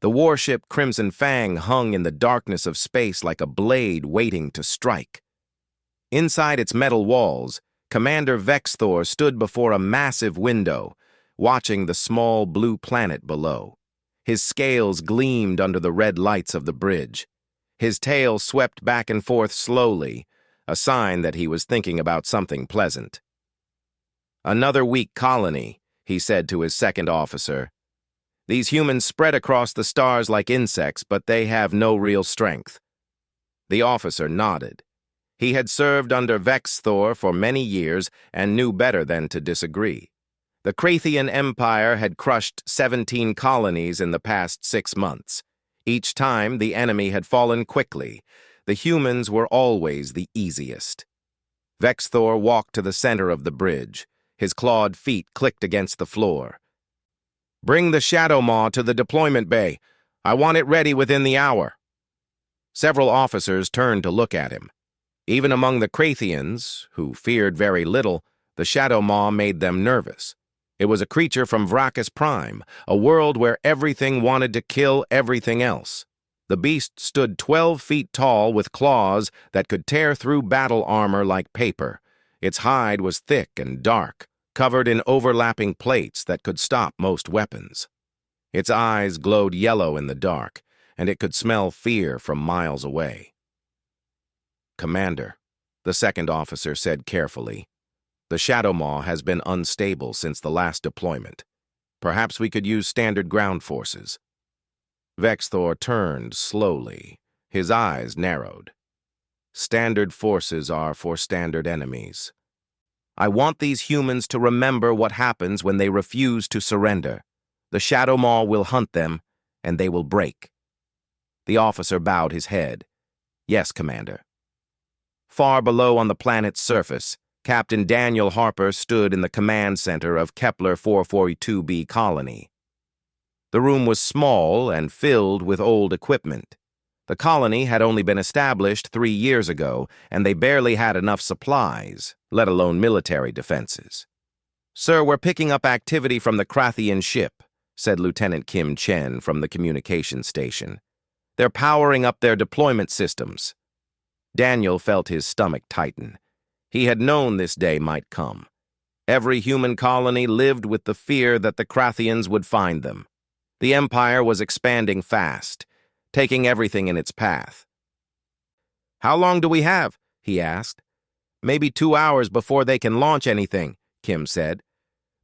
The warship Crimson Fang hung in the darkness of space like a blade waiting to strike. Inside its metal walls, Commander Vexthor stood before a massive window, watching the small blue planet below. His scales gleamed under the red lights of the bridge. His tail swept back and forth slowly, a sign that he was thinking about something pleasant. "Another weak colony," he said to his second officer. "These humans spread across the stars like insects, but they have no real strength." The officer nodded. He had served under Vexthor for many years and knew better than to disagree. The Krathian Empire had crushed 17 colonies in the past 6 months. Each time, the enemy had fallen quickly. The humans were always the easiest. Vexthor walked to the center of the bridge. His clawed feet clicked against the floor. "Bring the Shadow Maw to the deployment bay. I want it ready within the hour." Several officers turned to look at him. Even among the Krathians, who feared very little, the Shadow Maw made them nervous. It was a creature from Vrachus Prime, a world where everything wanted to kill everything else. The beast stood 12 feet tall with claws that could tear through battle armor like paper. Its hide was thick and dark, covered in overlapping plates that could stop most weapons. Its eyes glowed yellow in the dark, and it could smell fear from miles away. "Commander," the second officer said carefully, "the Shadow Maw has been unstable since the last deployment. Perhaps we could use standard ground forces." Vexthor turned slowly. His eyes narrowed. "Standard forces are for standard enemies. I want these humans to remember what happens when they refuse to surrender. The Shadow Maw will hunt them, and they will break." The officer bowed his head. "Yes, Commander." Far below on the planet's surface, Captain Daniel Harper stood in the command center of Kepler 442b colony. The room was small and filled with old equipment. The colony had only been established 3 years ago, and they barely had enough supplies, let alone military defenses. "Sir, we're picking up activity from the Krathian ship," said Lieutenant Kim Chen from the communications station. "They're powering up their deployment systems." Daniel felt his stomach tighten. He had known this day might come. Every human colony lived with the fear that the Krathians would find them. The Empire was expanding fast, taking everything in its path. "How long do we have?" he asked. "Maybe 2 hours before they can launch anything," Kim said.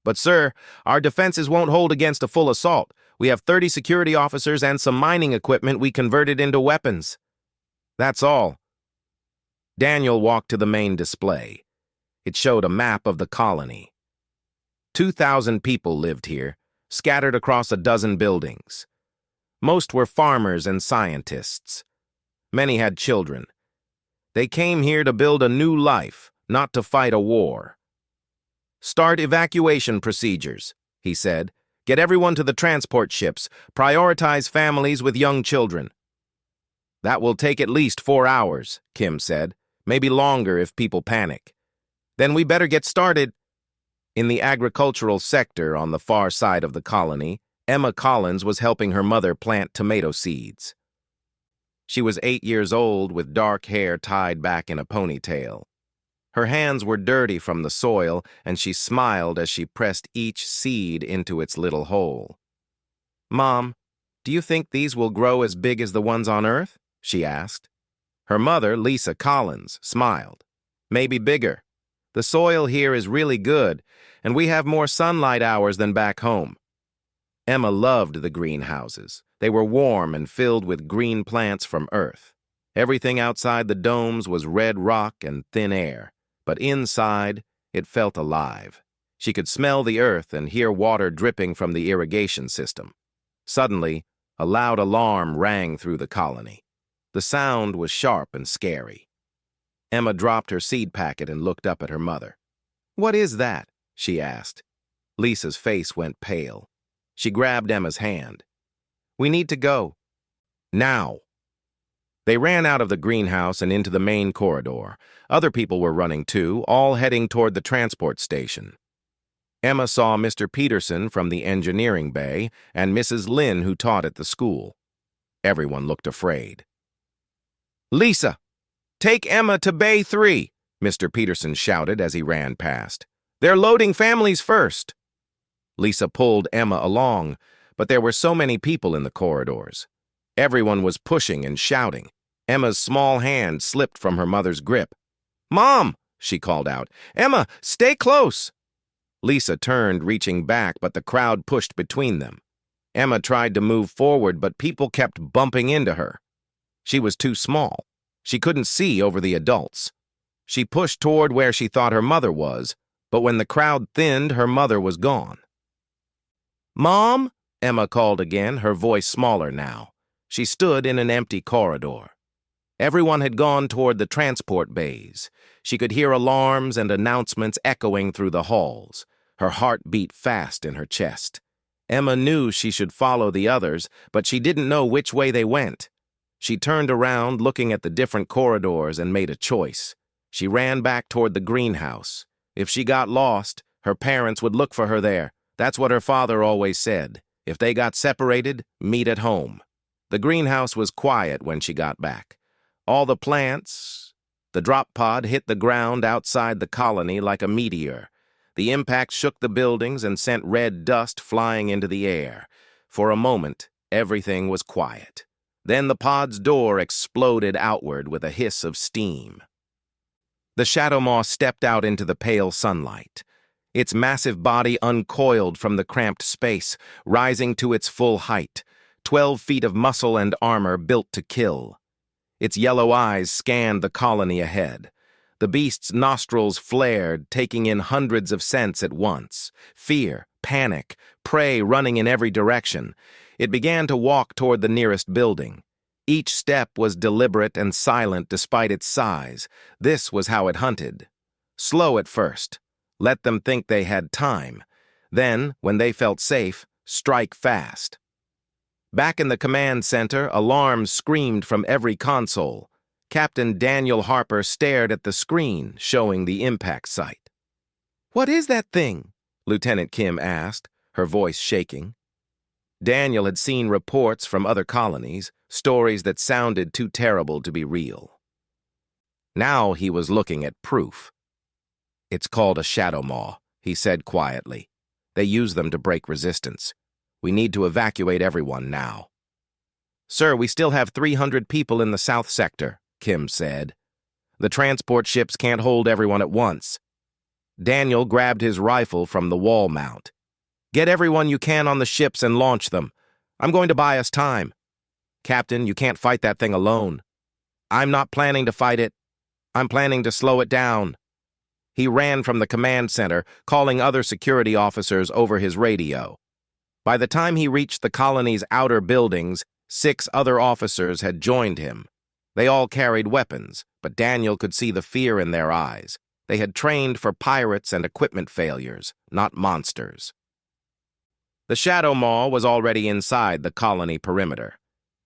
"But sir, our defenses won't hold against a full assault. We have 30 security officers and some mining equipment we converted into weapons." "That's all." Daniel walked to the main display. It showed a map of the colony. 2,000 people lived here, scattered across a dozen buildings. Most were farmers and scientists. Many had children. They came here to build a new life, not to fight a war. "Start evacuation procedures," he said. "Get everyone to the transport ships. Prioritize families with young children." "That will take at least 4 hours," Kim said. "Maybe longer if people panic." "Then we better get started." In the agricultural sector on the far side of the colony, Emma Collins was helping her mother plant tomato seeds. She was 8 years old with dark hair tied back in a ponytail. Her hands were dirty from the soil, and she smiled as she pressed each seed into its little hole. "Mom, do you think these will grow as big as the ones on Earth?" she asked. Her mother, Lisa Collins, smiled. "Maybe bigger. The soil here is really good, and we have more sunlight hours than back home." Emma loved the greenhouses. They were warm and filled with green plants from Earth. Everything outside the domes was red rock and thin air, but inside, it felt alive. She could smell the earth and hear water dripping from the irrigation system. Suddenly, a loud alarm rang through the colony. The sound was sharp and scary. Emma dropped her seed packet and looked up at her mother. "What is that?" she asked. Lisa's face went pale. She grabbed Emma's hand. "We need to go. Now." They ran out of the greenhouse and into the main corridor. Other people were running too, all heading toward the transport station. Emma saw Mr. Peterson from the engineering bay and Mrs. Lynn, who taught at the school. Everyone looked afraid. "Lisa, take Emma to Bay 3, Mr. Peterson shouted as he ran past. "They're loading families first." Lisa pulled Emma along, but there were so many people in the corridors. Everyone was pushing and shouting. Emma's small hand slipped from her mother's grip. "Mom!" she called out. "Emma, stay close!" Lisa turned, reaching back, but the crowd pushed between them. Emma tried to move forward, but people kept bumping into her. She was too small. She couldn't see over the adults. She pushed toward where she thought her mother was, but when the crowd thinned, her mother was gone. "Mom?" Emma called again, her voice smaller now. She stood in an empty corridor. Everyone had gone toward the transport bays. She could hear alarms and announcements echoing through the halls. Her heart beat fast in her chest. Emma knew she should follow the others, but she didn't know which way they went. She turned around, looking at the different corridors, and made a choice. She ran back toward the greenhouse. If she got lost, her parents would look for her there. That's what her father always said. If they got separated, meet at home. The greenhouse was quiet when she got back. All the plants, the drop pod hit the ground outside the colony like a meteor. The impact shook the buildings and sent red dust flying into the air. For a moment, everything was quiet. Then the pod's door exploded outward with a hiss of steam. The Shadow Maw stepped out into the pale sunlight. Its massive body uncoiled from the cramped space, rising to its full height, 12 feet of muscle and armor built to kill. Its yellow eyes scanned the colony ahead. The beast's nostrils flared, taking in hundreds of scents at once. Fear, panic, prey running in every direction. It began to walk toward the nearest building. Each step was deliberate and silent despite its size. This was how it hunted. Slow at first. Let them think they had time. Then, when they felt safe, strike fast. Back in the command center, alarms screamed from every console. Captain Daniel Harper stared at the screen, showing the impact site. "What is that thing?" Lieutenant Kim asked, her voice shaking. Daniel had seen reports from other colonies, stories that sounded too terrible to be real. Now he was looking at proof. "It's called a Shadow Maw," he said quietly. "They use them to break resistance. We need to evacuate everyone now." "Sir, we still have 300 people in the south sector," Kim said. "The transport ships can't hold everyone at once." Daniel grabbed his rifle from the wall mount. "Get everyone you can on the ships and launch them. I'm going to buy us time." "Captain, you can't fight that thing alone." "I'm not planning to fight it. I'm planning to slow it down." He ran from the command center, calling other security officers over his radio. By the time he reached the colony's outer buildings, 6 other officers had joined him. They all carried weapons, but Daniel could see the fear in their eyes. They had trained for pirates and equipment failures, not monsters. The Shadow Maw was already inside the colony perimeter.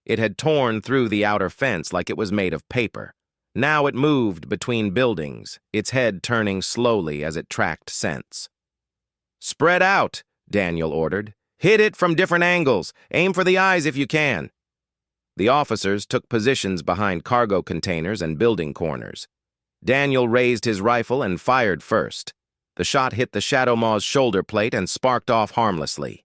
It had torn through the outer fence like it was made of paper. Now it moved between buildings, its head turning slowly as it tracked scents. "Spread out," Daniel ordered. "Hit it from different angles. Aim for the eyes if you can." The officers took positions behind cargo containers and building corners. Daniel raised his rifle and fired first. The shot hit the Shadow Maw's shoulder plate and sparked off harmlessly.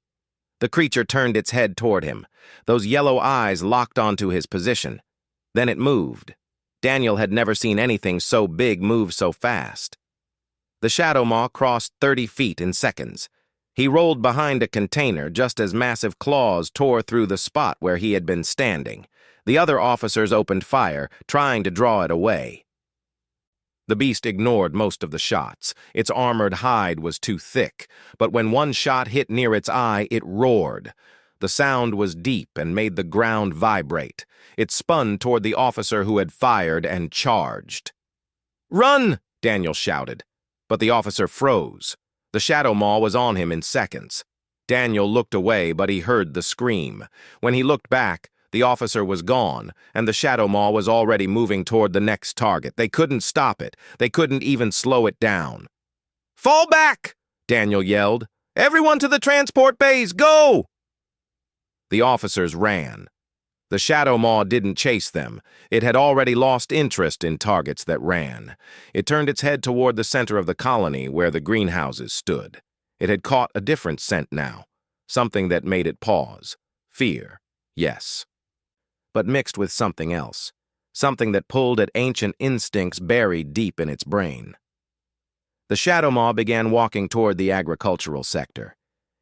The creature turned its head toward him. Those yellow eyes locked onto his position. Then it moved. Daniel had never seen anything so big move so fast. The Shadow Maw crossed 30 feet in seconds. He rolled behind a container just as massive claws tore through the spot where he had been standing. The other officers opened fire, trying to draw it away. The beast ignored most of the shots. Its armored hide was too thick, but when one shot hit near its eye, it roared. The sound was deep and made the ground vibrate. It spun toward the officer who had fired and charged. "Run!" Daniel shouted, but the officer froze. The Shadow Maw was on him in seconds. Daniel looked away, but he heard the scream. When he looked back, the officer was gone, and the Shadow Maw was already moving toward the next target. They couldn't stop it. They couldn't even slow it down. "Fall back!" Daniel yelled. "Everyone to the transport bays, go!" The officers ran. The Shadow Maw didn't chase them. It had already lost interest in targets that ran. It turned its head toward the center of the colony where the greenhouses stood. It had caught a different scent now, something that made it pause. Fear, yes, but mixed with something else, something that pulled at ancient instincts buried deep in its brain. The Shadow Maw began walking toward the agricultural sector.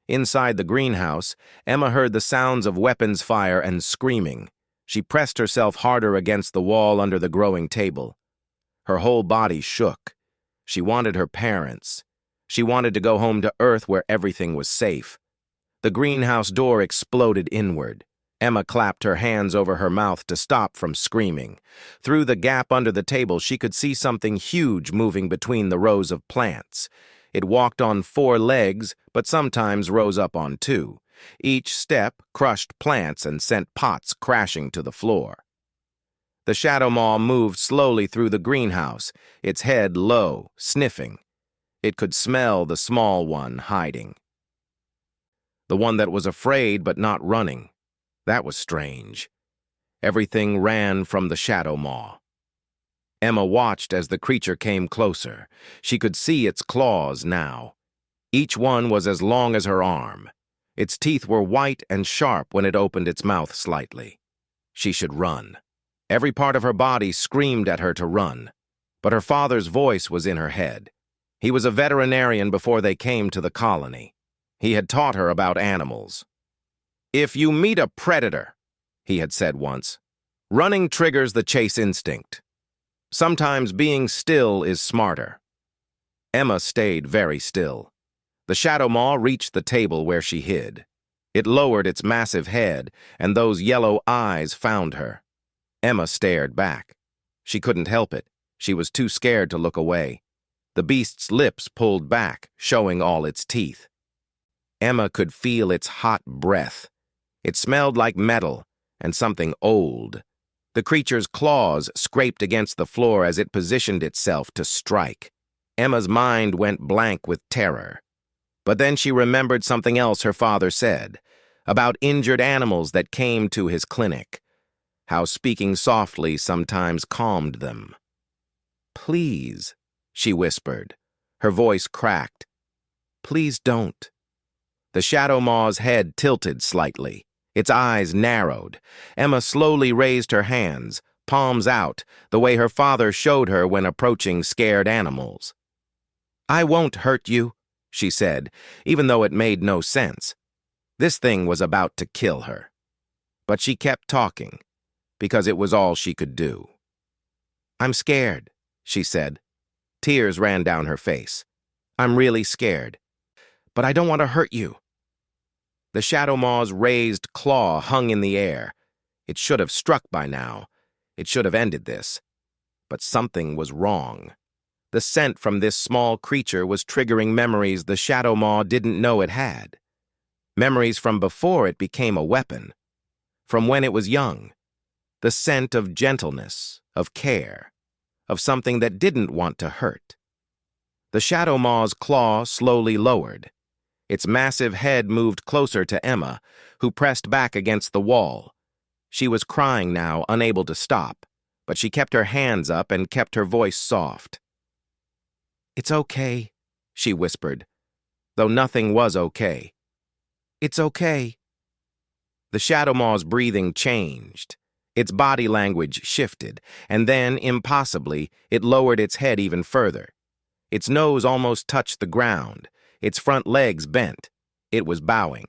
Inside the greenhouse, Emma heard the sounds of weapons fire and screaming. She pressed herself harder against the wall under the growing table. Her whole body shook. She wanted her parents. She wanted to go home to Earth where everything was safe. The greenhouse door exploded inward. Emma clapped her hands over her mouth to stop from screaming. Through the gap under the table, she could see something huge moving between the rows of plants. It walked on 4 legs, but sometimes rose up on 2. Each step crushed plants and sent pots crashing to the floor. The Shadow Maw moved slowly through the greenhouse, its head low, sniffing. It could smell the small one hiding. The one that was afraid but not running. That was strange. Everything ran from the Shadow Maw. Emma watched as the creature came closer. She could see its claws now. Each one was as long as her arm. Its teeth were white and sharp when it opened its mouth slightly. She should run. Every part of her body screamed at her to run. But her father's voice was in her head. He was a veterinarian before they came to the colony. He had taught her about animals. "If you meet a predator," he had said once, "running triggers the chase instinct. Sometimes being still is smarter." Emma stayed very still. The Shadow Maw reached the table where she hid. It lowered its massive head, and those yellow eyes found her. Emma stared back. She couldn't help it. She was too scared to look away. The beast's lips pulled back, showing all its teeth. Emma could feel its hot breath. It smelled like metal and something old. The creature's claws scraped against the floor as it positioned itself to strike. Emma's mind went blank with terror. But then she remembered something else her father said, about injured animals that came to his clinic, how speaking softly sometimes calmed them. "Please," she whispered. Her voice cracked. "Please don't." The Shadow Maw's head tilted slightly. Its eyes narrowed. Emma slowly raised her hands, palms out, the way her father showed her when approaching scared animals. "I won't hurt you," she said, even though it made no sense. This thing was about to kill her. But she kept talking, because it was all she could do. "I'm scared," she said. Tears ran down her face. "I'm really scared. But I don't want to hurt you." The Shadow Maw's raised claw hung in the air. It should have struck by now. It should have ended this. But something was wrong. The scent from this small creature was triggering memories the Shadow Maw didn't know it had. Memories from before it became a weapon. From when it was young. The scent of gentleness, of care, of something that didn't want to hurt. The Shadow Maw's claw slowly lowered. Its massive head moved closer to Emma, who pressed back against the wall. She was crying now, unable to stop, but she kept her hands up and kept her voice soft. "It's okay," she whispered, though nothing was okay. "It's okay." The Shadow Maw's breathing changed. Its body language shifted, and then, impossibly, it lowered its head even further. Its nose almost touched the ground. Its front legs bent. It was bowing.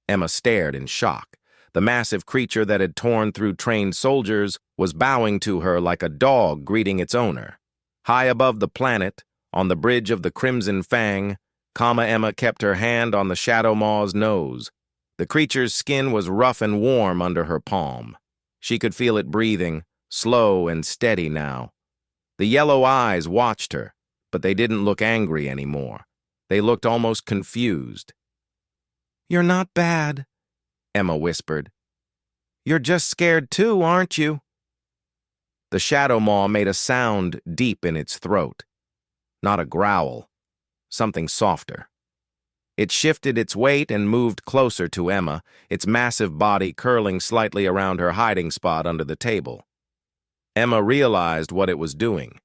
Emma stared in shock. The massive creature that had torn through trained soldiers was bowing to her like a dog greeting its owner. High above the planet, on the bridge of the Crimson Fang, Emma kept her hand on the Shadow Maw's nose. The creature's skin was rough and warm under her palm. She could feel it breathing, slow and steady now. The yellow eyes watched her, but they didn't look angry anymore. They looked almost confused. "You're not bad," Emma whispered. "You're just scared too, aren't you?" The Shadow Maw made a sound deep in its throat. Not a growl. something softer. It shifted its weight and moved closer to Emma, its massive body curling slightly around her hiding spot under the table. Emma realized what it was doing.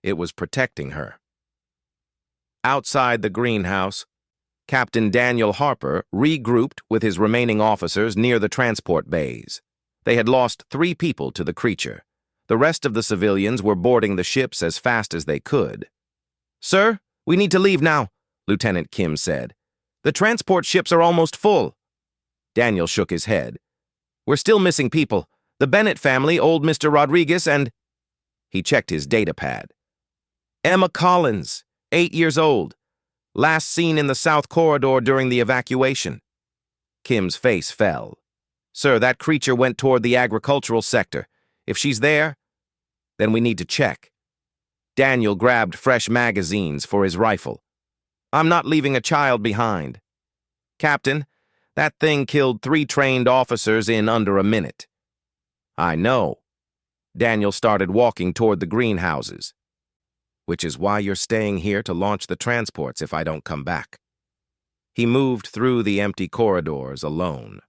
It was protecting her. Outside the greenhouse, Captain Daniel Harper regrouped with his remaining officers near the transport bays. They had lost 3 people to the creature. The rest of the civilians were boarding the ships as fast as they could. "Sir, we need to leave now," Lieutenant Kim said. "The transport ships are almost full." Daniel shook his head. "We're still missing people. The Bennett family, old Mr. Rodriguez, and—" He checked his data pad. "Emma Collins, 8 years old. Last seen in the South Corridor during the evacuation." Kim's face fell. "Sir, that creature went toward the agricultural sector. If she's there, then we need to check." Daniel grabbed fresh magazines for his rifle. "I'm not leaving a child behind." "Captain, that thing killed 3 trained officers in under a minute." "I know." Daniel started walking toward the greenhouses. "Which is why you're staying here to launch the transports if I don't come back." He moved through the empty corridors alone.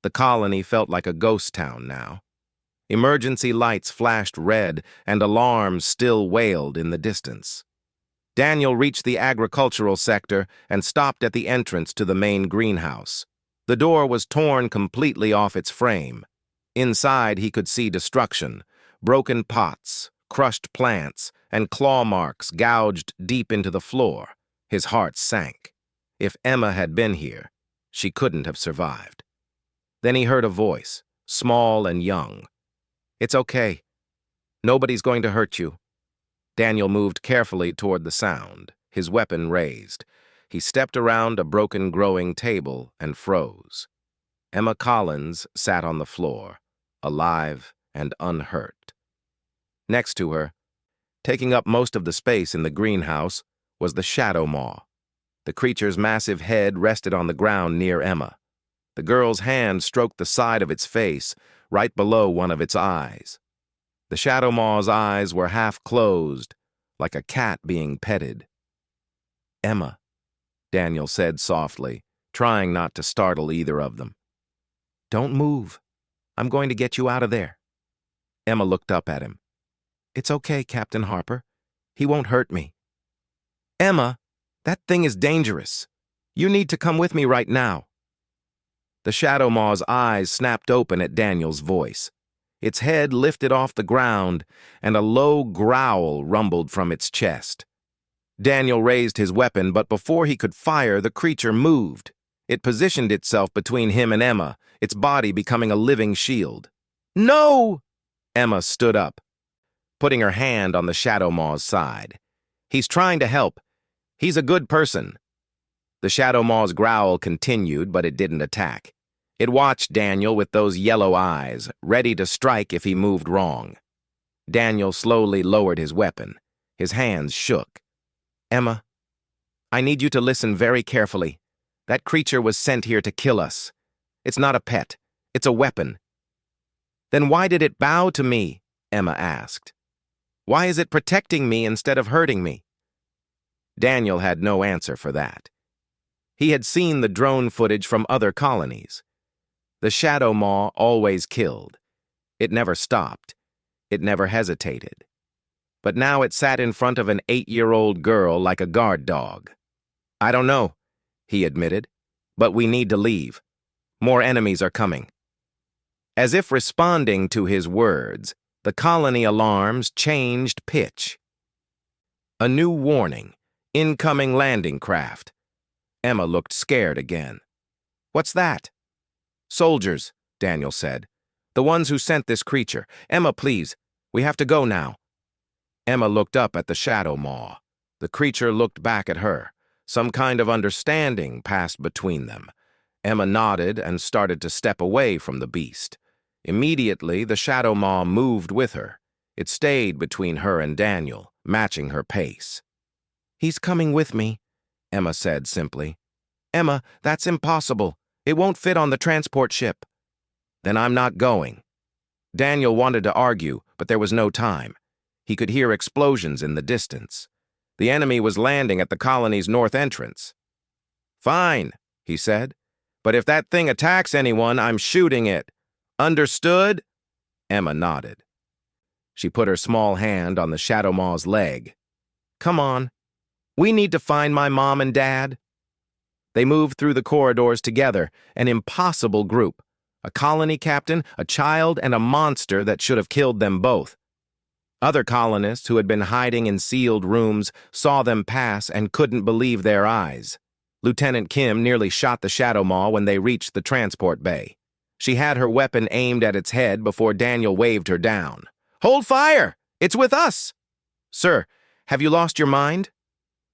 The colony felt like a ghost town now. Emergency lights flashed red, and alarms still wailed in the distance. Daniel reached the agricultural sector and stopped at the entrance to the main greenhouse. The door was torn completely off its frame. Inside, he could see destruction, broken pots, crushed plants, and claw marks gouged deep into the floor. His heart sank. If Emma had been here, she couldn't have survived. Then he heard a voice, small and young. "It's okay. Nobody's going to hurt you." Daniel moved carefully toward the sound, his weapon raised. He stepped around a broken growing table and froze. Emma Collins sat on the floor, alive and unhurt. Next to her, taking up most of the space in the greenhouse, was the Shadow Maw. The creature's massive head rested on the ground near Emma. The girl's hand stroked the side of its face, right below one of its eyes. The Shadow Maw's eyes were half closed, like a cat being petted. "Emma," Daniel said softly, trying not to startle either of them. "Don't move. I'm going to get you out of there." Emma looked up at him. "It's okay, Captain Harper. He won't hurt me." "Emma, that thing is dangerous. You need to come with me right now." The Shadow Maw's eyes snapped open at Daniel's voice. Its head lifted off the ground, and a low growl rumbled from its chest. Daniel raised his weapon, but before he could fire, the creature moved. It positioned itself between him and Emma, its body becoming a living shield. "No!" Emma stood up, putting her hand on the Shadow Maw's side. "He's trying to help. He's a good person." The Shadow Maw's growl continued, but it didn't attack. It watched Daniel with those yellow eyes, ready to strike if he moved wrong. Daniel slowly lowered his weapon. His hands shook. "Emma, I need you to listen very carefully. That creature was sent here to kill us. It's not a pet. It's a weapon." "Then why did it bow to me?" Emma asked. "Why is it protecting me instead of hurting me?" Daniel had no answer for that. He had seen the drone footage from other colonies. The Shadow Maw always killed. It never stopped. It never hesitated. But now it sat in front of an 8-year-old girl like a guard dog. "I don't know," he admitted, "but we need to leave. More enemies are coming." As if responding to his words, the colony alarms changed pitch. A new warning. Incoming landing craft. Emma looked scared again. "What's that?" "Soldiers," Daniel said. "The ones who sent this creature. Emma, please. We have to go now." Emma looked up at the Shadow Maw. The creature looked back at her. Some kind of understanding passed between them. Emma nodded and started to step away from the beast. Immediately, the Shadow Maw moved with her. It stayed between her and Daniel, matching her pace. "He's coming with me," Emma said simply. "Emma, that's impossible. It won't fit on the transport ship." "Then I'm not going." Daniel wanted to argue, but there was no time. He could hear explosions in the distance. The enemy was landing at the colony's north entrance. "Fine," he said. "But if that thing attacks anyone, I'm shooting it. Understood?" Emma nodded. She put her small hand on the Shadow Maw's leg. "Come on. We need to find my mom and dad." They moved through the corridors together, an impossible group. A colony captain, a child, and a monster that should have killed them both. Other colonists who had been hiding in sealed rooms saw them pass and couldn't believe their eyes. Lieutenant Kim nearly shot the Shadow Maw when they reached the transport bay. She had her weapon aimed at its head before Daniel waved her down. "Hold fire! It's with us!" "Sir, have you lost your mind?"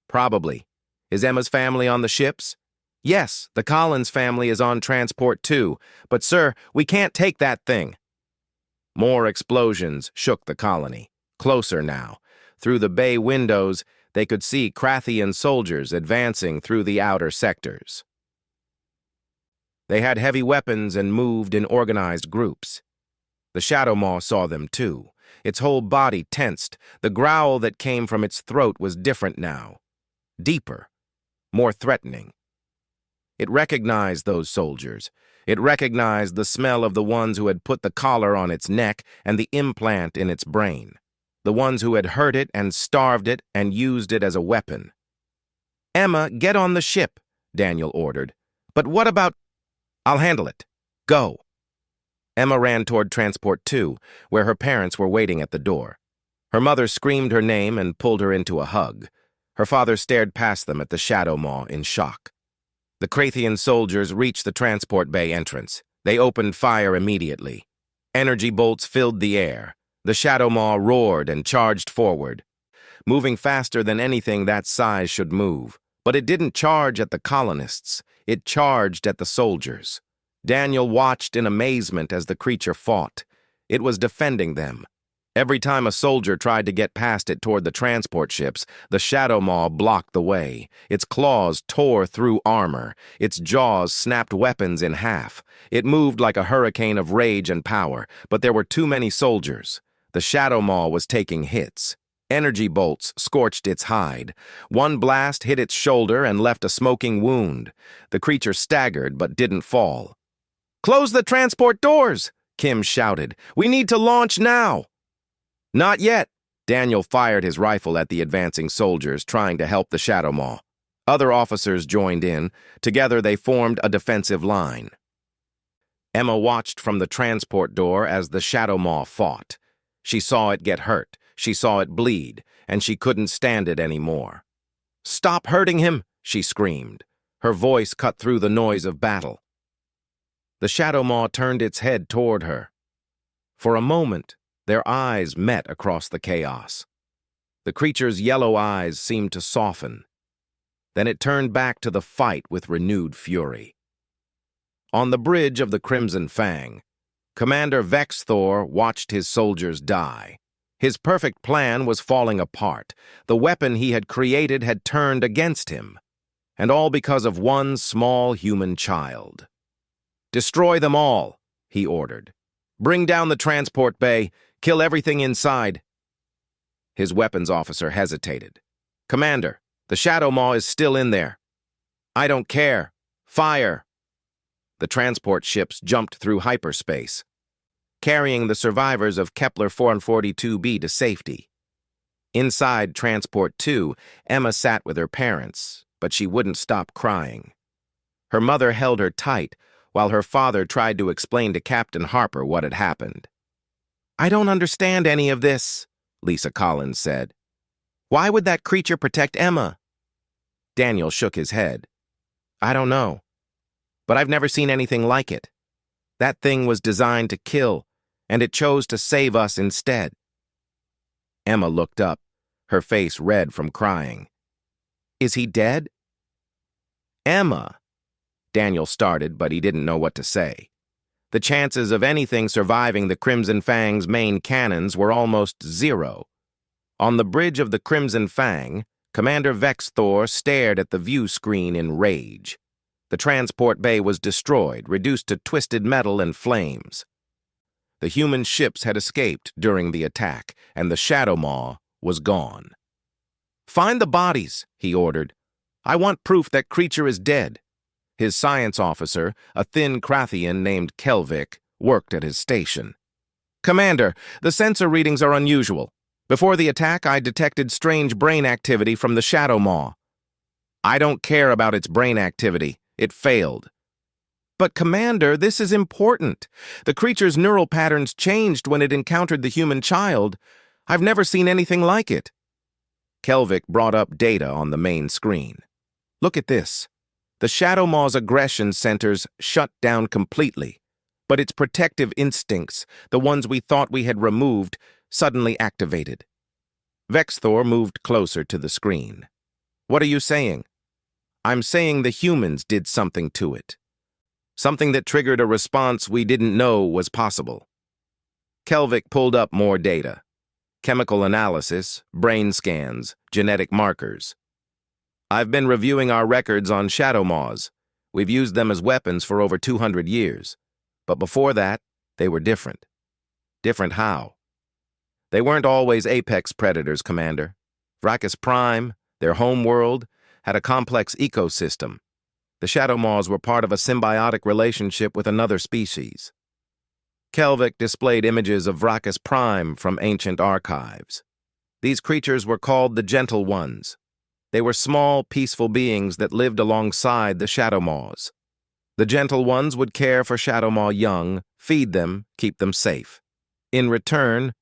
"Probably. Is Emma's family on the ships?" "Yes, the Collins family is on transport too. But sir, we can't take that thing." More explosions shook the colony. Closer now. Through the bay windows, they could see Krathian soldiers advancing through the outer sectors. They had heavy weapons and moved in organized groups. The Shadow Maw saw them too. Its whole body tensed. The growl that came from its throat was different now. Deeper. More threatening. It recognized those soldiers. It recognized the smell of the ones who had put the collar on its neck and the implant in its brain. The ones who had hurt it and starved it and used it as a weapon. "Emma, get on the ship," Daniel ordered. "But what about—" "I'll handle it. Go." Emma ran toward Transport 2, where her parents were waiting at the door. Her mother screamed her name and pulled her into a hug. Her father stared past them at the Shadow Maw in shock. The Krathian soldiers reached the transport bay entrance. They opened fire immediately. Energy bolts filled the air. The Shadow Maw roared and charged forward, moving faster than anything that size should move. But it didn't charge at the colonists. It charged at the soldiers. Daniel watched in amazement as the creature fought. It was defending them. Every time a soldier tried to get past it toward the transport ships, the Shadow Maw blocked the way. Its claws tore through armor. Its jaws snapped weapons in half. It moved like a hurricane of rage and power, but there were too many soldiers. The Shadow Maw was taking hits. Energy bolts scorched its hide. One blast hit its shoulder and left a smoking wound. The creature staggered but didn't fall. "Close the transport doors!" Kim shouted. "We need to launch now!" "Not yet." Daniel fired his rifle at the advancing soldiers, trying to help the Shadow Maw. Other officers joined in. Together they formed a defensive line. Emma watched from the transport door as the Shadow Maw fought. She saw it get hurt. She saw it bleed, and she couldn't stand it anymore. "Stop hurting him!" she screamed. Her voice cut through the noise of battle. The Shadow Maw turned its head toward her. For a moment, their eyes met across the chaos. The creature's yellow eyes seemed to soften. Then it turned back to the fight with renewed fury. On the bridge of the Crimson Fang, Commander Vexthor watched his soldiers die. His perfect plan was falling apart. The weapon he had created had turned against him. And all because of one small human child. "Destroy them all," he ordered. "Bring down the transport bay. Kill everything inside." His weapons officer hesitated. "Commander, the Shadow Maw is still in there." "I don't care. Fire!" The transport ships jumped through hyperspace, carrying the survivors of Kepler 442b to safety. Inside Transport 2, Emma sat with her parents, but she wouldn't stop crying. Her mother held her tight, while her father tried to explain to Captain Harper what had happened. "I don't understand any of this," Lisa Collins said. "Why would that creature protect Emma?" Daniel shook his head. "I don't know. But I've never seen anything like it. That thing was designed to kill, and it chose to save us instead." Emma looked up, her face red from crying. "Is he dead?" "Emma," Daniel started, but he didn't know what to say. The chances of anything surviving the Crimson Fang's main cannons were almost zero. On the bridge of the Crimson Fang, Commander Vexthor stared at the view screen in rage. The transport bay was destroyed, reduced to twisted metal and flames. The human ships had escaped during the attack, and the Shadow Maw was gone. "Find the bodies," he ordered. "I want proof that creature is dead." His science officer, a thin Krathian named Kelvik, worked at his station. "Commander, the sensor readings are unusual. Before the attack, I detected strange brain activity from the Shadow Maw." "I don't care about its brain activity. It failed." "But Commander, this is important. The creature's neural patterns changed when it encountered the human child. I've never seen anything like it." Kelvik brought up data on the main screen. "Look at this. The Shadow Maw's aggression centers shut down completely, but its protective instincts, the ones we thought we had removed, suddenly activated." Vexthor moved closer to the screen. "What are you saying?" "I'm saying the humans did something to it. Something that triggered a response we didn't know was possible." Kelvik pulled up more data. Chemical analysis, brain scans, genetic markers. "I've been reviewing our records on Shadow Maws. We've used them as weapons for over 200 years. But before that, they were different." "Different how?" "They weren't always apex predators, Commander. Vrachus Prime, their home world, had a complex ecosystem. The Shadow Maws were part of a symbiotic relationship with another species." Kelvik displayed images of Vrachus Prime from ancient archives. These creatures were called the Gentle Ones. They were small, peaceful beings that lived alongside the Shadow Maws. The Gentle Ones would care for Shadow Maw young, feed them, keep them safe. In return,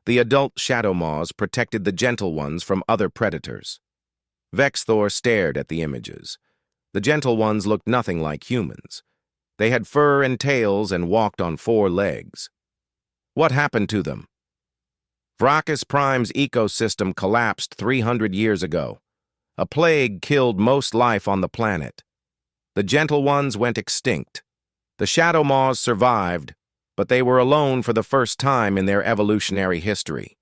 the adult Shadow Maws protected the Gentle Ones from other predators. Vexthor stared at the images. The Gentle Ones looked nothing like humans. They had fur and tails and walked on 4 legs. "What happened to them?" "Vrachus Prime's ecosystem collapsed 300 years ago. A plague killed most life on the planet. The Gentle Ones went extinct. The Shadow Maws survived, but they were alone for the first time in their evolutionary history.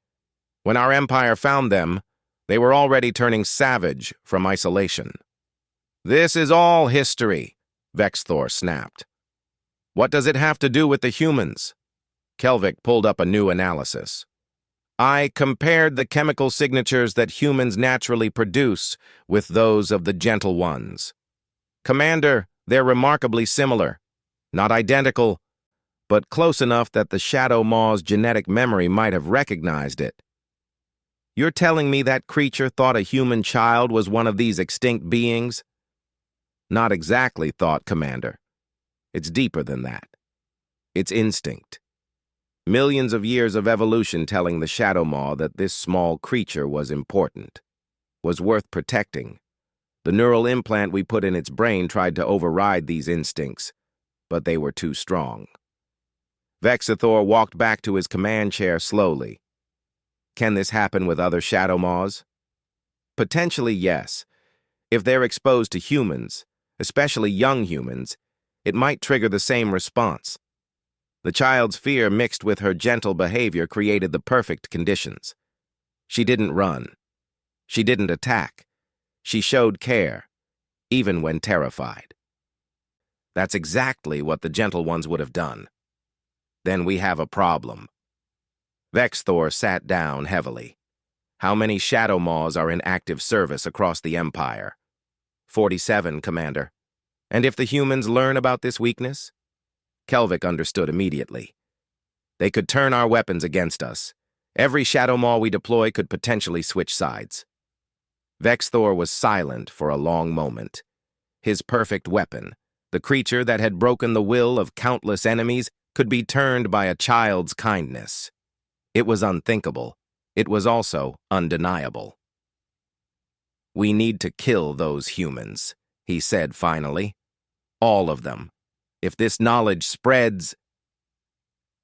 When our Empire found them, they were already turning savage from isolation." "This is all history," Vexthor snapped. "What does it have to do with the humans?" Kelvik pulled up a new analysis. "I compared the chemical signatures that humans naturally produce with those of the Gentle Ones. Commander, they're remarkably similar. Not identical, but close enough that the Shadow Maw's genetic memory might have recognized it." "You're telling me that creature thought a human child was one of these extinct beings?" "Not exactly thought, Commander. It's deeper than that. It's instinct. Millions of years of evolution telling the Shadow Maw that this small creature was important, was worth protecting. The neural implant we put in its brain tried to override these instincts, but they were too strong." Vexithor walked back to his command chair slowly. "Can this happen with other Shadow Maws?" "Potentially, yes. If they're exposed to humans, especially young humans, it might trigger the same response. The child's fear mixed with her gentle behavior created the perfect conditions. She didn't run. She didn't attack. She showed care, even when terrified. That's exactly what the Gentle Ones would have done. Then we have a problem." Vexthor sat down heavily. "How many Shadow Maws are in active service across the Empire?" 47, Commander. "And if the humans learn about this weakness?" Kelvik understood immediately. "They could turn our weapons against us. Every Shadow Maw we deploy could potentially switch sides." Vexthor was silent for a long moment. His perfect weapon, the creature that had broken the will of countless enemies, could be turned by a child's kindness. It was unthinkable. It was also undeniable. "We need to kill those humans," he said finally. "All of them. If this knowledge spreads—"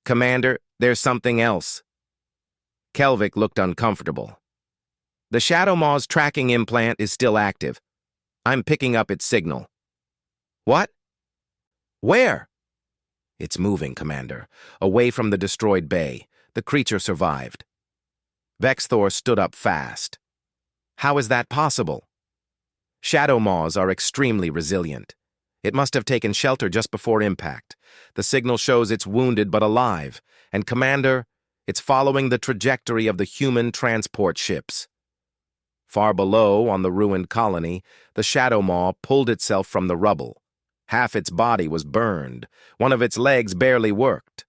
"Commander, there's something else." Kelvik looked uncomfortable. "The Shadow Maw's tracking implant is still active. I'm picking up its signal." "What? Where?" "It's moving, Commander. Away from the destroyed bay. The creature survived." Vexthor stood up fast. "How is that possible?" "Shadow Maws are extremely resilient. It must have taken shelter just before impact. The signal shows it's wounded but alive. And, Commander, it's following the trajectory of the human transport ships." Far below, on the ruined colony, the Shadow Maw pulled itself from the rubble. Half its body was burned. One of its legs barely worked.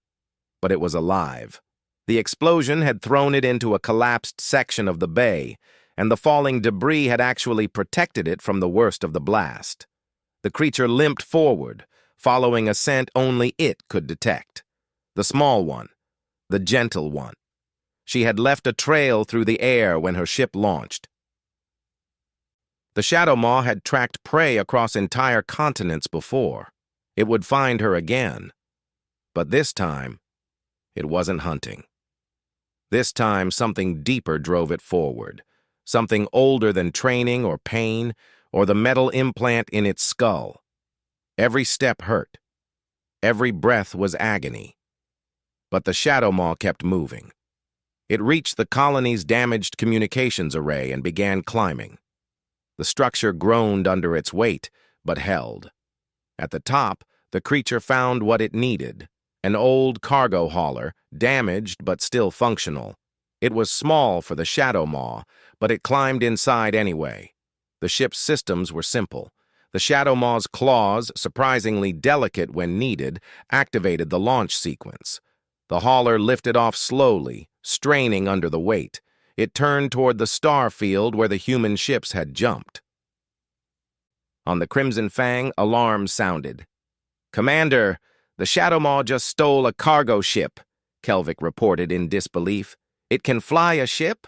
But it was alive. The explosion had thrown it into a collapsed section of the bay, and the falling debris had actually protected it from the worst of the blast. The creature limped forward, following a scent only it could detect. The small one, the gentle one. She had left a trail through the air when her ship launched. The Shadow Maw had tracked prey across entire continents before. It would find her again. But this time, it wasn't hunting. This time, something deeper drove it forward. Something older than training or pain, or the metal implant in its skull. Every step hurt. Every breath was agony. But the Shadow Maw kept moving. It reached the colony's damaged communications array and began climbing. The structure groaned under its weight, but held. At the top, the creature found what it needed, an old cargo hauler, damaged but still functional. It was small for the Shadow Maw, but it climbed inside anyway. The ship's systems were simple. The Shadow Maw's claws, surprisingly delicate when needed, activated the launch sequence. The hauler lifted off slowly, straining under the weight. It turned toward the star field where the human ships had jumped. On the Crimson Fang, alarms sounded. "Commander, the Shadow Maw just stole a cargo ship," Kelvik reported in disbelief. "It can fly a ship?"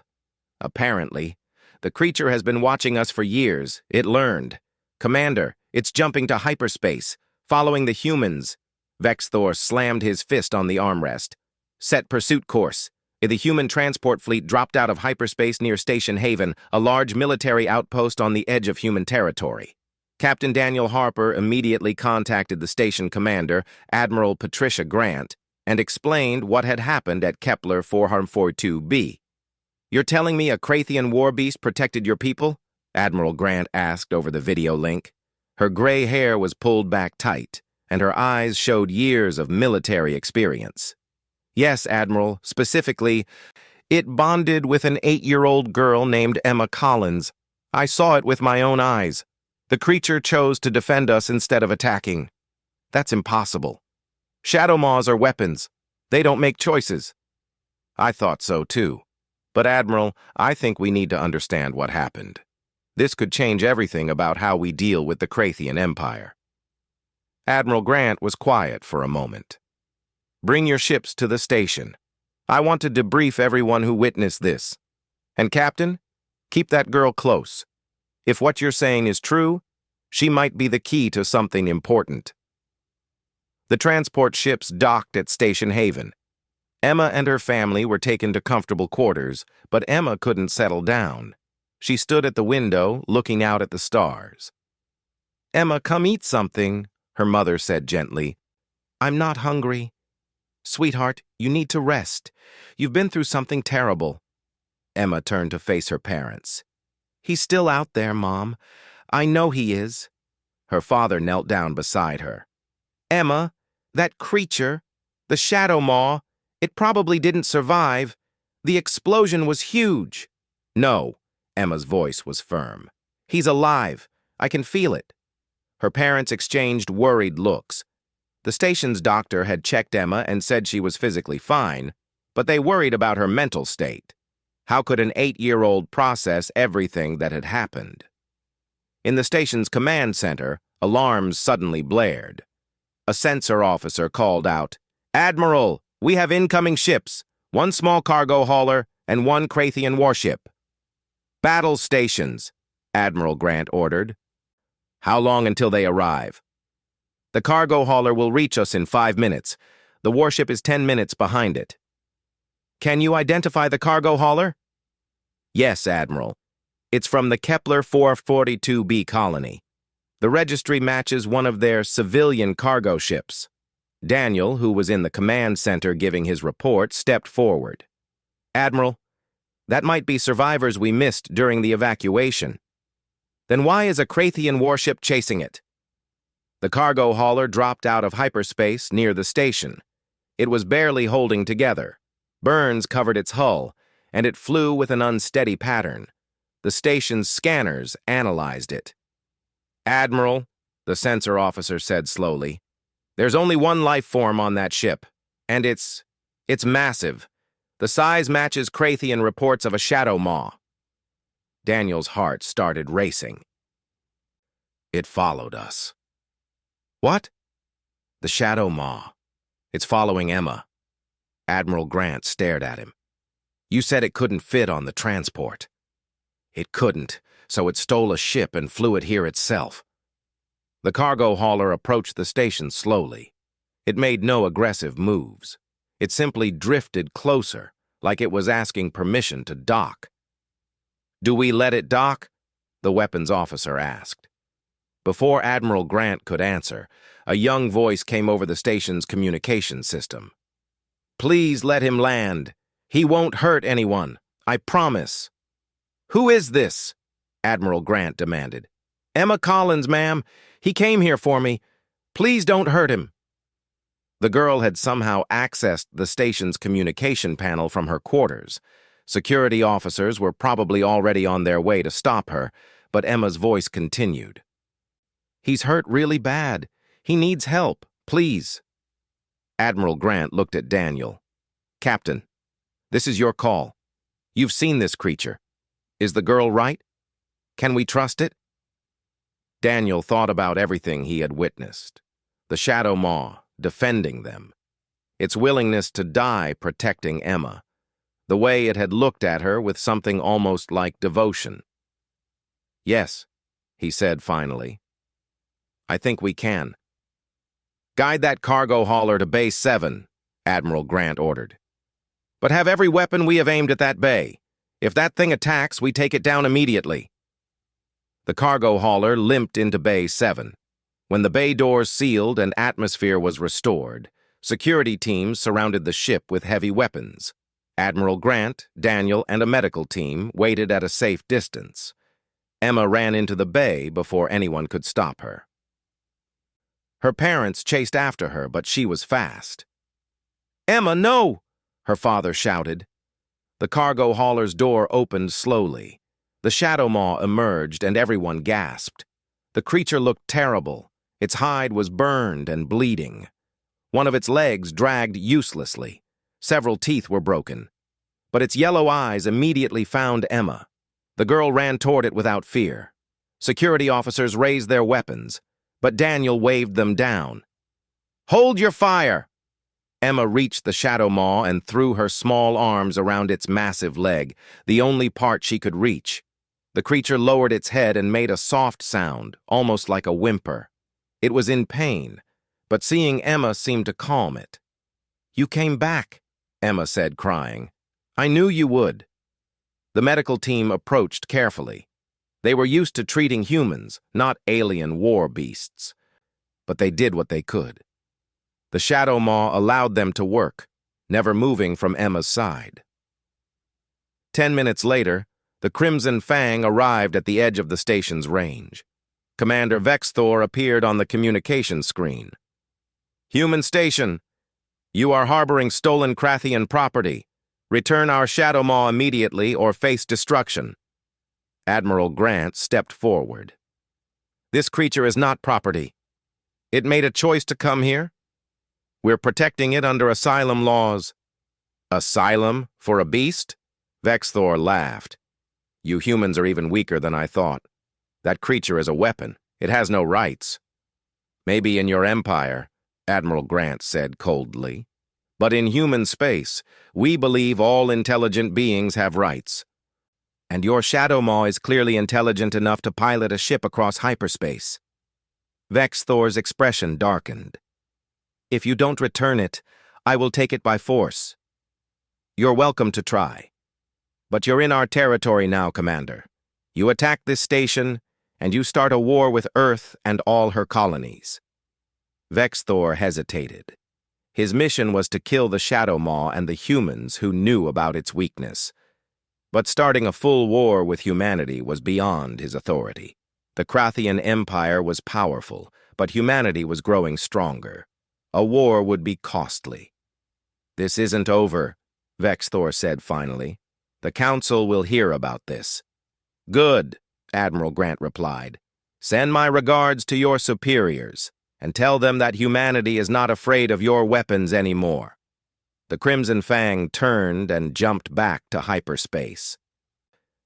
"Apparently. The creature has been watching us for years. It learned. Commander, it's jumping to hyperspace, following the humans." Vexthor slammed his fist on the armrest. "Set pursuit course." The human transport fleet dropped out of hyperspace near Station Haven, a large military outpost on the edge of human territory. Captain Daniel Harper immediately contacted the station commander, Admiral Patricia Grant, and explained what had happened at Kepler 442b. "You're telling me a Krathian war beast protected your people?" Admiral Grant asked over the video link. Her gray hair was pulled back tight, and her eyes showed years of military experience. "Yes, Admiral. Specifically, it bonded with an 8-year-old girl named Emma Collins. I saw it with my own eyes. The creature chose to defend us instead of attacking. That's impossible. Shadow Maws are weapons. They don't make choices." "I thought so, too. But, Admiral, I think we need to understand what happened. This could change everything about how we deal with the Krathian Empire." Admiral Grant was quiet for a moment. "Bring your ships to the station. I want to debrief everyone who witnessed this. And, Captain, keep that girl close. If what you're saying is true, she might be the key to something important." The transport ships docked at Station Haven. Emma and her family were taken to comfortable quarters, but Emma couldn't settle down. She stood at the window, looking out at the stars. "Emma, come eat something," her mother said gently. "I'm not hungry." "Sweetheart, you need to rest. You've been through something terrible." Emma turned to face her parents. "He's still out there, Mom. I know he is." Her father knelt down beside her. "Emma, that creature, the Shadow Maw, it probably didn't survive. The explosion was huge." "No," Emma's voice was firm. "He's alive. I can feel it." Her parents exchanged worried looks. The station's doctor had checked Emma and said she was physically fine, but they worried about her mental state. How could an 8-year-old process everything that had happened? In the station's command center, alarms suddenly blared. A sensor officer called out, "Admiral, we have incoming ships, one small cargo hauler and one Krathian warship." "Battle stations," Admiral Grant ordered. "How long until they arrive?" "The cargo hauler will reach us in 5 minutes. The warship is 10 minutes behind it." "Can you identify the cargo hauler?" "Yes, Admiral. It's from the Kepler 442b colony. The registry matches one of their civilian cargo ships." Daniel, who was in the command center giving his report, stepped forward. "Admiral, that might be survivors we missed during the evacuation." "Then why is a Krathian warship chasing it?" The cargo hauler dropped out of hyperspace near the station. It was barely holding together. Burns covered its hull, and it flew with an unsteady pattern. The station's scanners analyzed it. "Admiral," the sensor officer said slowly, "there's only one life form on that ship, and it's massive. The size matches Krathian reports of a shadow maw." Daniel's heart started racing. "It followed us." "What?" "The shadow maw. It's following Emma." Admiral Grant stared at him. "You said it couldn't fit on the transport." "It couldn't, so it stole a ship and flew it here itself." The cargo hauler approached the station slowly. It made no aggressive moves. It simply drifted closer, like it was asking permission to dock. "Do we let it dock?" the weapons officer asked. Before Admiral Grant could answer, a young voice came over the station's communication system. "Please let him land. He won't hurt anyone. I promise." "Who is this?" Admiral Grant demanded. "Emma Collins, ma'am. He came here for me. Please don't hurt him." The girl had somehow accessed the station's communication panel from her quarters. Security officers were probably already on their way to stop her, but Emma's voice continued. "He's hurt really bad. He needs help. Please." Admiral Grant looked at Daniel. "Captain, this is your call. You've seen this creature. Is the girl right? Can we trust it?" Daniel thought about everything he had witnessed. The shadow maw, defending them. Its willingness to die protecting Emma. The way it had looked at her with something almost like devotion. "Yes," he said finally. "I think we can." "Guide that cargo hauler to Bay 7, Admiral Grant ordered. "But have every weapon we have aimed at that bay. If that thing attacks, we take it down immediately." The cargo hauler limped into Bay 7. When the bay doors sealed and atmosphere was restored, security teams surrounded the ship with heavy weapons. Admiral Grant, Daniel, and a medical team waited at a safe distance. Emma ran into the bay before anyone could stop her. Her parents chased after her, but she was fast. "Emma, no!" her father shouted. The cargo hauler's door opened slowly. The shadow maw emerged, and everyone gasped. The creature looked terrible. Its hide was burned and bleeding. One of its legs dragged uselessly. Several teeth were broken. But its yellow eyes immediately found Emma. The girl ran toward it without fear. Security officers raised their weapons, but Daniel waved them down. "Hold your fire!" Emma reached the shadow maw and threw her small arms around its massive leg, the only part she could reach. The creature lowered its head and made a soft sound, almost like a whimper. It was in pain, but seeing Emma seemed to calm it. "You came back," Emma said, crying. "I knew you would." The medical team approached carefully. They were used to treating humans, not alien war beasts. But they did what they could. The shadow maw allowed them to work, never moving from Emma's side. 10 minutes later, the Crimson Fang arrived at the edge of the station's range. Commander Vexthor appeared on the communication screen. "Human station, you are harboring stolen Krathian property. Return our shadow maw immediately or face destruction." Admiral Grant stepped forward. "This creature is not property. It made a choice to come here. We're protecting it under asylum laws." "Asylum for a beast?" Vexthor laughed. "You humans are even weaker than I thought. That creature is a weapon. It has no rights." "Maybe in your empire," Admiral Grant said coldly. "But in human space, we believe all intelligent beings have rights. And your shadow maw is clearly intelligent enough to pilot a ship across hyperspace." Vexthor's expression darkened. "If you don't return it, I will take it by force. You're welcome to try. But you're in our territory now, Commander. You attack this station, and you start a war with Earth and all her colonies." Vexthor hesitated. His mission was to kill the shadow maw and the humans who knew about its weakness. But starting a full war with humanity was beyond his authority. The Krathian Empire was powerful, but humanity was growing stronger. A war would be costly. "This isn't over," Vexthor said finally. "The Council will hear about this." Good, Admiral Grant replied. Send my regards to your superiors, and tell them that humanity is not afraid of your weapons anymore. The Crimson Fang turned and jumped back to hyperspace.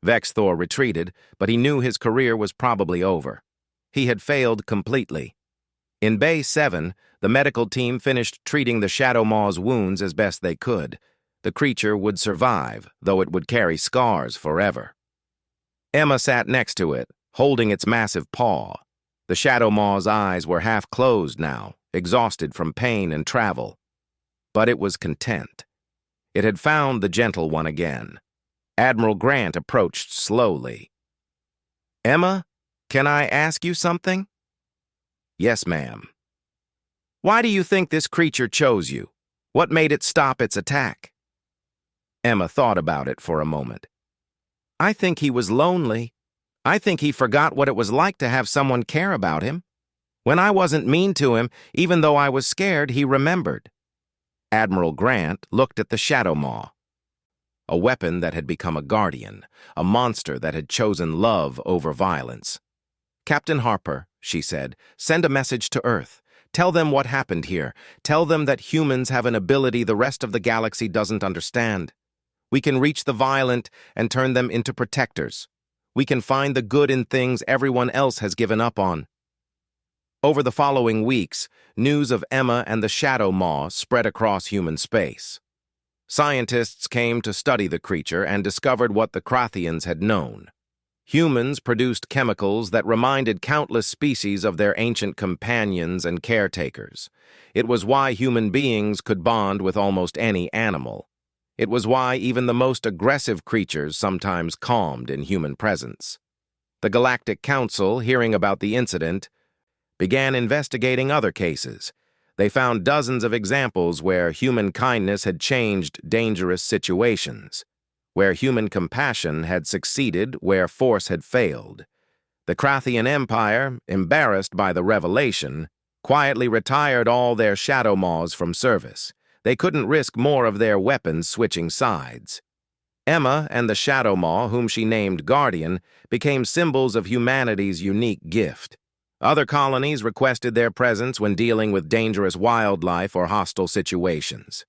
Vexthor retreated, but he knew his career was probably over. He had failed completely. In Bay 7, the medical team finished treating the Shadow Maw's wounds as best they could. The creature would survive, though it would carry scars forever. Emma sat next to it, holding its massive paw. The Shadow Maw's eyes were half closed now, exhausted from pain and travel. But it was content. It had found the Gentle One again. Admiral Grant approached slowly. Emma, can I ask you something? Yes, ma'am. Why do you think this creature chose you? What made it stop its attack? Emma thought about it for a moment. I think he was lonely. I think he forgot what it was like to have someone care about him. When I wasn't mean to him, even though I was scared, he remembered. Admiral Grant looked at the Shadow Maw. A weapon that had become a guardian, a monster that had chosen love over violence. Captain Harper, she said, send a message to Earth. Tell them what happened here. Tell them that humans have an ability the rest of the galaxy doesn't understand. We can reach the violent and turn them into protectors. We can find the good in things everyone else has given up on. Over the following weeks, news of Emma and the Shadow Maw spread across human space. Scientists came to study the creature and discovered what the Krathians had known. Humans produced chemicals that reminded countless species of their ancient companions and caretakers. It was why human beings could bond with almost any animal. It was why even the most aggressive creatures sometimes calmed in human presence. The Galactic Council, hearing about the incident, began investigating other cases. They found dozens of examples where human kindness had changed dangerous situations, where human compassion had succeeded where force had failed. The Krathian Empire, embarrassed by the revelation, quietly retired all their Shadow Maws from service. They couldn't risk more of their weapons switching sides. Emma and the Shadow Maw, whom she named Guardian, became symbols of humanity's unique gift. Other colonies requested their presence when dealing with dangerous wildlife or hostile situations.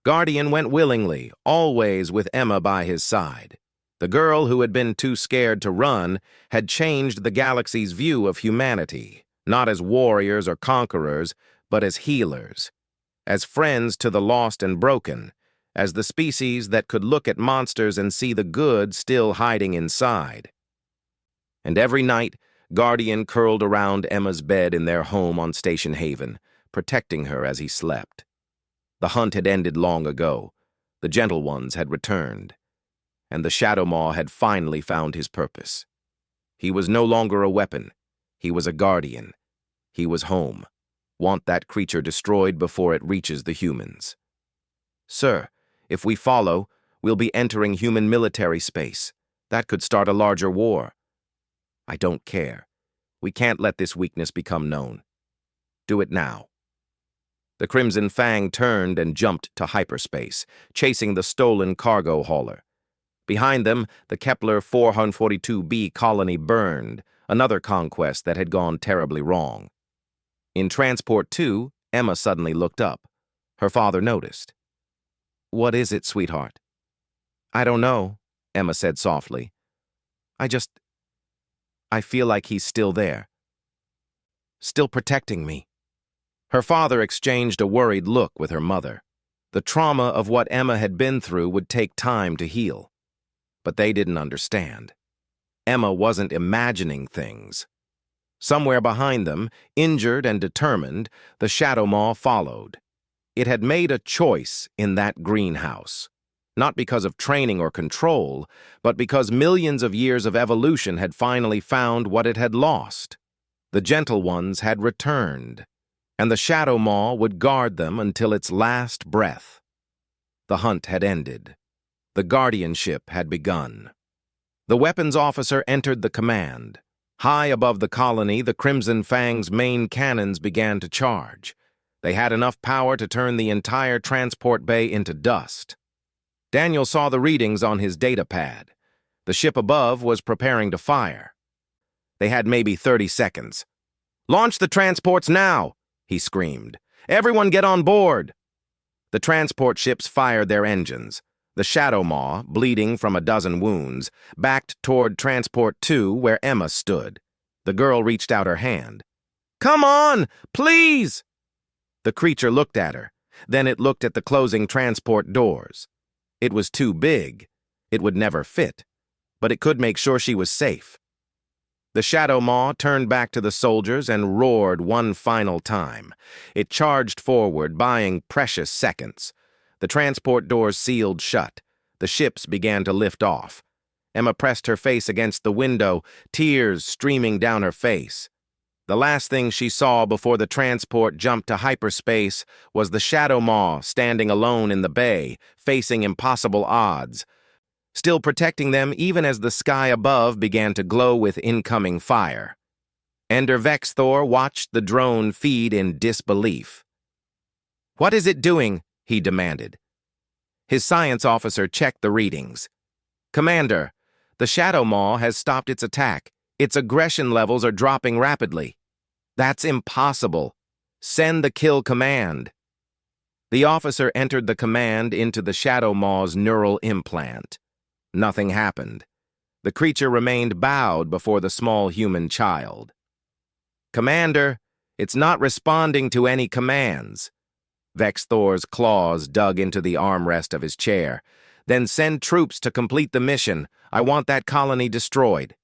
Guardian went willingly, always with Emma by his side. The girl who had been too scared to run had changed the galaxy's view of humanity, not as warriors or conquerors, but as healers, as friends to the lost and broken, as the species that could look at monsters and see the good still hiding inside. And every night, Guardian curled around Emma's bed in their home on Station Haven, protecting her as he slept. The hunt had ended long ago. The Gentle Ones had returned, and the Shadow Maw had finally found his purpose. He was no longer a weapon. He was a guardian. He was home. Want that creature destroyed before it reaches the humans. Sir, if we follow, we'll be entering human military space. That could start a larger war. I don't care. We can't let this weakness become known. Do it now. The Crimson Fang turned and jumped to hyperspace, chasing the stolen cargo hauler. Behind them, the Kepler 442b colony burned, another conquest that had gone terribly wrong. In Transport 2, Emma suddenly looked up. Her father noticed. What is it, sweetheart? I don't know, Emma said softly. I feel like he's still there. Still protecting me. Her father exchanged a worried look with her mother. The trauma of what Emma had been through would take time to heal. But they didn't understand. Emma wasn't imagining things. Somewhere behind them, injured and determined, the Shadow Maw followed. It had made a choice in that greenhouse. Not because of training or control, but because millions of years of evolution had finally found what it had lost. The Gentle Ones had returned, and the Shadow Maw would guard them until its last breath. The hunt had ended. The guardianship had begun. The weapons officer entered the command. High above the colony, the Crimson Fang's main cannons began to charge. They had enough power to turn the entire transport bay into dust. Daniel saw the readings on his data pad. The ship above was preparing to fire. They had maybe 30 seconds. "Launch the transports now!" he screamed. "Everyone get on board!" The transport ships fired their engines. The Shadow Maw, bleeding from a dozen wounds, backed toward Transport 2 where Emma stood. The girl reached out her hand. "Come on, please!" The creature looked at her. Then it looked at the closing transport doors. It was too big. It would never fit. But it could make sure she was safe. The Shadow Maw turned back to the soldiers and roared one final time. It charged forward, buying precious seconds. The transport doors sealed shut. The ships began to lift off. Emma pressed her face against the window, tears streaming down her face. The last thing she saw before the transport jumped to hyperspace was the Shadow Maw standing alone in the bay, facing impossible odds, still protecting them even as the sky above began to glow with incoming fire. Ender Vexthor watched the drone feed in disbelief. "What is it doing?" he demanded. His science officer checked the readings. "Commander, the Shadow Maw has stopped its attack. Its aggression levels are dropping rapidly." "That's impossible. Send the kill command." The officer entered the command into the Shadow Maw's neural implant. Nothing happened. The creature remained bowed before the small human child. "Commander, it's not responding to any commands." Vexthor's claws dug into the armrest of his chair. "Then send troops to complete the mission. I want that colony destroyed."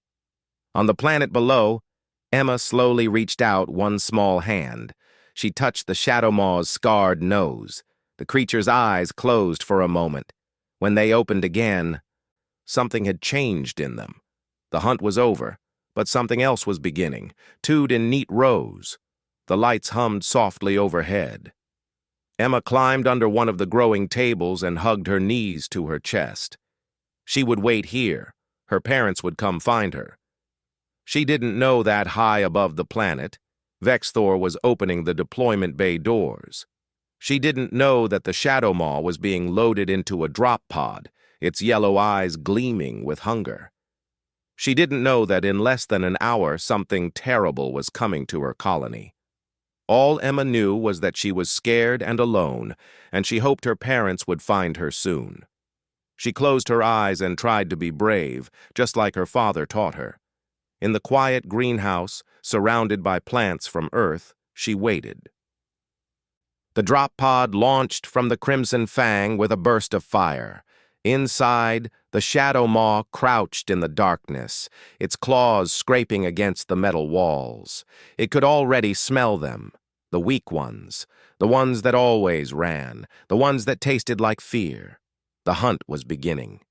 On the planet below, Emma slowly reached out one small hand. She touched the Shadow Maw's scarred nose. The creature's eyes closed for a moment. When they opened again, something had changed in them. The hunt was over, but something else was beginning, twos in neat rows. The lights hummed softly overhead. Emma climbed under one of the growing tables and hugged her knees to her chest. She would wait here. Her parents would come find her. She didn't know that high above the planet, Vexthor was opening the deployment bay doors. She didn't know that the Shadow Maw was being loaded into a drop pod, its yellow eyes gleaming with hunger. She didn't know that in less than an hour something terrible was coming to her colony. All Emma knew was that she was scared and alone, and she hoped her parents would find her soon. She closed her eyes and tried to be brave, just like her father taught her. In the quiet greenhouse, surrounded by plants from Earth, she waited. The drop pod launched from the Crimson Fang with a burst of fire. Inside, the Shadow Maw crouched in the darkness, its claws scraping against the metal walls. It could already smell them, the weak ones, the ones that always ran, the ones that tasted like fear. The hunt was beginning.